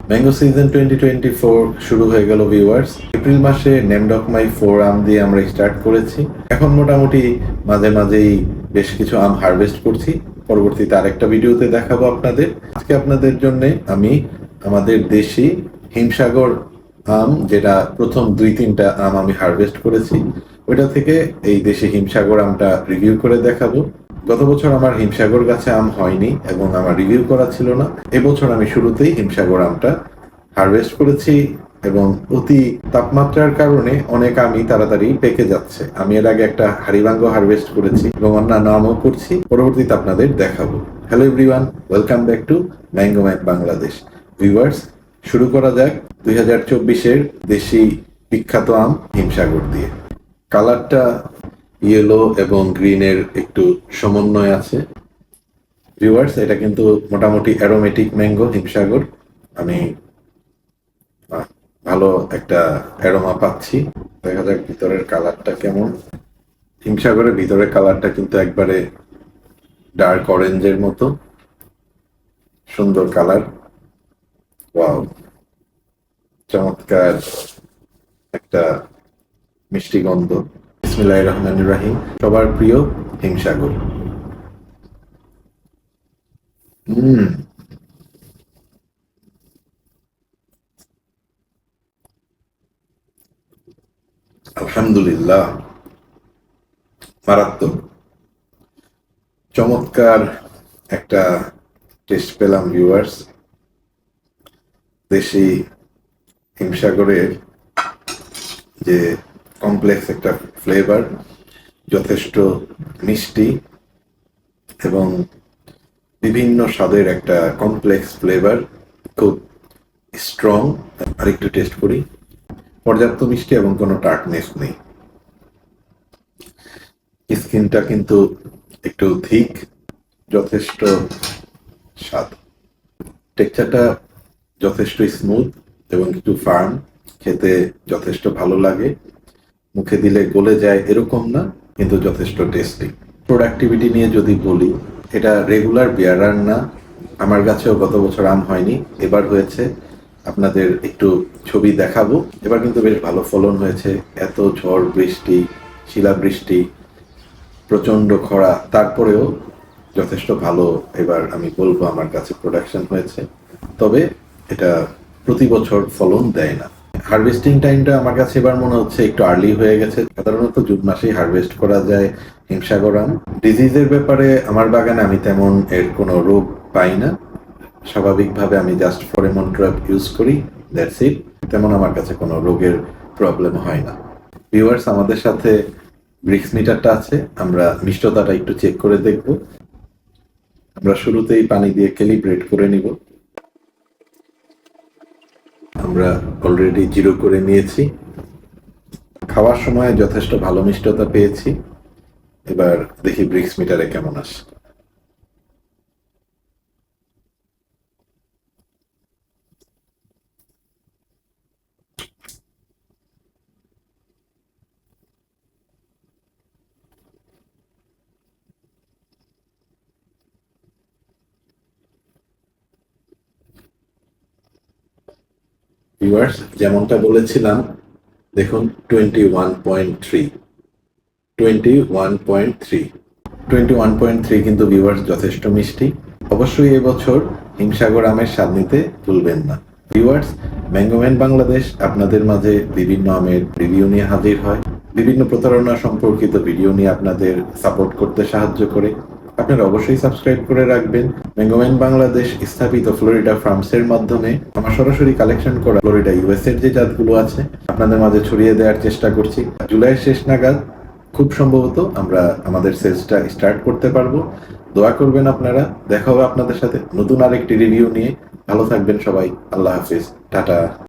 Mango season 2024 শুরু হয়ে গেল ভিউয়ার্স। এপ্রিল মাসে নেমডক মাই 4 আম দিয়ে আমরা স্টার্ট করেছি। এখন মোটামুটি মাঝে মাঝেই বেশ কিছু আম হারভেস্ট করছি। পরবর্তীতে আরেকটা ভিডিওতে দেখাবো আপনাদের। আজকে আপনাদের জন্য আমি আমাদের দেশি হিমসাগর আম, যেটা প্রথম 2-3টা আম আমি হারভেস্ট করেছি, ওইটা থেকে এই দেশি হিমসাগর আমটা রিভিউ করে দেখাবো। গত বছর আমার হিমসাগর গাছে আম হয়নি এবং আমার রিভিউ করা ছিল না। এবছর আমি শুরুতেই হিমসাগর আমটা হারভেস্ট করেছি এবং অতি তাপমাত্রার কারণে অনেক আমই তাড়াতাড়ি পেকে যাচ্ছে। আমি এর আগে একটা হাড়িভাঙ্গ হারভেস্ট করেছি এবং অন্যান্য আমও করছি, পরবর্তীতে আপনাদের দেখাবো। Hello everyone, welcome back to mango Mac Bangladesh. Viewers, শুরু করা যাক 2024-এর দেশি বিখ্যাত আম হিমসাগর দিয়ে। কালারটা ইয়েলো এবং গ্রিনের একটু সমন্বয় আছে। ভিউয়ার্স, এটা কিন্তু মোটামুটি অ্যারোমেটিক ম্যাঙ্গো হিমসাগর। আমি ভালো একটা অ্যারোমা পাচ্ছি। দেখা যাক ভিতরের কালারটা কেমন। হিমসাগরের ভিতরের কালারটা কিন্তু একবারে ডার্ক অরেঞ্জের মতো সুন্দর কালার। ওয়াও, চমৎকার একটা মিষ্টি গন্ধ। বিসমিল্লাহির রহমানির রহিম। সবার প্রিয় হিমসাগর। আলহামদুলিল্লাহ, মারাত্মক চমৎকার একটা টেস্ট পেলাম ভিউয়ার্স। দেশি হিমসাগরের যে কমপ্লেক্স একটা ফ্লেভার, যথেষ্ট মিষ্টি এবং বিভিন্ন স্বাদের একটা কমপ্লেক্স ফ্লেভার, খুব স্ট্রং। আরেকটু টেস্ট করি। পর্যাপ্ত মিষ্টি এবং কোনো টার্টনেস নেই। স্কিনটা কিন্তু একটু থিক, যথেষ্ট স্বাদ। টেক্সচারটা যথেষ্ট স্মুথ এবং একটু ফার্ম, খেতে যথেষ্ট ভালো লাগে। মুখে দিলে গলে যায় এরকম না, কিন্তু যথেষ্ট টেস্টি। প্রোডাক্টিভিটি নিয়ে যদি বলি, এটা রেগুলার বিয়ারার না। আমার গাছেও গত বছর আম হয়নি, এবার হয়েছে। আপনাদের একটু ছবি দেখাবো। এবার কিন্তু বেশ ভালো ফলন হয়েছে। এত ঝড় বৃষ্টি, শিলাবৃষ্টি, প্রচণ্ড খরা, তারপরেও যথেষ্ট ভালো এবার আমি বলবো আমার কাছে প্রোডাকশন হয়েছে। তবে এটা প্রতি বছর ফলন দেয় না। হারভেস্টিং টাইমটা আমার কাছে এবার মনে হচ্ছে একটু আর্লি হয়ে গেছে। সাধারণত জুন মাসেই হারভেস্ট করা যায় হিমসাগর আম। ডিজিজের ব্যাপারে আমার বাগানে আমি তেমন এর কোনো রোগ পাই না। স্বাভাবিকভাবে আমি জাস্ট ফরেমন ট্র্যাপ ইউজ করি, দ্যাটস ইট। তেমন আমার কাছে কোনো রোগের প্রবলেম হয় না। ভিউয়ার্স, আমাদের সাথে ব্রিক্স মিটারটা আছে, আমরা মিষ্টতাটা একটু চেক করে দেখব। আমরা শুরুতেই পানি দিয়ে ক্যালিব্রেট করে নিব। আমরা অলরেডি 0 করে নিয়েছি। খাওয়ার সময় যথেষ্ট ভালো মিষ্টতা পেয়েছি। এবার দেখি ব্রিক্স মিটারে কেমন আসে। ভিউয়ার্স, যেমনটা বলেছিলাম, দেখুন 21.3 21.3 21.3 কিন্তু ভিউয়ার্স যথেষ্ট মিষ্টি। অবশ্যই এবছর হিমসাগর আমের স্বাদ নিতে ভুলবেন না। ভিউয়ার্স, ম্যাঙ্গোম্যান বাংলাদেশ আপনাদের মাঝে বিভিন্ন আমের রিভিউ নিয়ে হাজির হয়, বিভিন্ন প্রতারণা সম্পর্কিত ভিডিও নিয়ে আপনাদের সাপোর্ট করতে সাহায্য করে। আপনারা অবশ্যই সাবস্ক্রাইব করে রাখবেন। ম্যাঙ্গোম্যান বাংলাদেশ স্থাপিত ফ্লোরিডা ফার্মসের মাধ্যমে আমার সরাসরি কালেকশন করা ফ্লোরিডা ইউএসএর যে জাতগুলো আছে আপনাদের মাঝে ছড়িয়ে দেওয়ার চেষ্টা করছি। জুলাইয়ের শেষ নাগাদ খুব সম্ভবত আমরা আমাদের সেলসটা স্টার্ট করতে পারবো। দোয়া করবেন আপনারা। দেখা হবে আপনাদের সাথে নতুন আরেকটি রিভিউ নিয়ে। ভালো থাকবেন সবাই। আল্লাহ হাফিজ, টাটা।